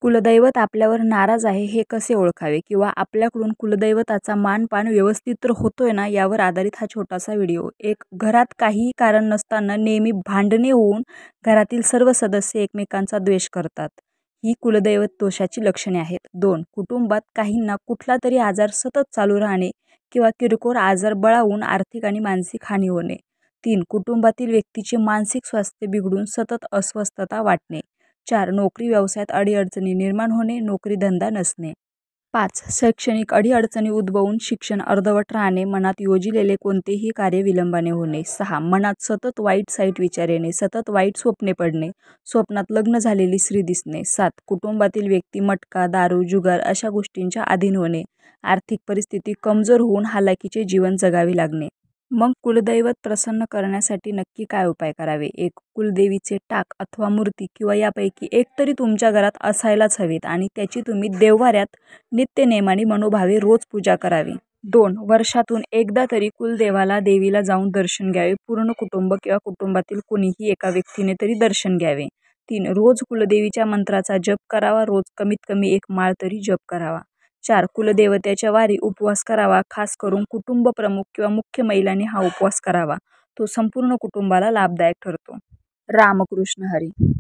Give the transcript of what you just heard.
कुलदैवत आपल्यावर नाराज आहे हे कसे ओळखावे किंवा आपल्याकडून कुलदैवताचा मानपान व्यवस्थित तर होतोय ना यावर आधारित हा छोटासा व्हिडिओ. एक, घरात काही कारण नसताना नेहमी भांडणे होऊन घरातील सर्व सदस्य एकमेकांचा द्वेष करतात. ही कुलदैवत दोषाची लक्षणे आहेत. 2, कुटुंबात काहींना कुठला तरी आजार सतत चालू राहणे किंवा किरकोळ आजार बळावून आर्थिक आणि मानसिक हानी होणे. 3, कुटुंबातील व्यक्तीचे मानसिक स्वास्थ्य बिघडून सतत अस्वस्थता वाटणे. 4, नोकरी व्यवसायात अडीअडचणी निर्माण होणे, नोकरी धंदा नसणे. 5, शैक्षणिक अडीअडचणी उद्भवून शिक्षण अर्धवट राहणे, मनात योजिलेले कोणतेही कार्य विलंबाने होणे. 6, मनात सतत वाईट साईट विचार येणे, सतत वाईट स्वप्ने पडणे, स्वप्नात लग्न झालेली स्त्री दिसणे. 7, कुटुंबातील व्यक्ती मटका, दारू, जुगार अशा गोष्टींच्या अधीन होणे, आर्थिक परिस्थिती कमजोर होऊन हालाकीचे जीवन जगावे लागणे. मग कुलदैवत प्रसन्न करण्यासाठी नक्की काय उपाय करावे? 1, कुलदेवीचे टाक अथवा मूर्ती किंवा यापैकी एक तरी तुमच्या घरात असायलाच हवीत आणि त्याची तुम्ही देव्हाऱ्यात नित्यनेमाने मनोभावे रोज पूजा करावी. 2, वर्षातून एकदा तरी कुलदेवाला देवीला जाऊन दर्शन घ्यावे. पूर्ण कुटुंब किंवा कुटुंबातील कोणीही एका व्यक्तीने तरी दर्शन घ्यावे. 3, रोज कुलदेवीच्या मंत्राचा जप करावा. रोज कमीत कमी 1 माळ तरी जप करावा. 4, कुलदेवतेच्या वारी उपवास करावा. खास करून कुटुंब प्रमुख किंवा मुख्य महिलांनी हा उपवास करावा. तो संपूर्ण कुटुंबाला लाभदायक ठरतो. रामकृष्ण हरी.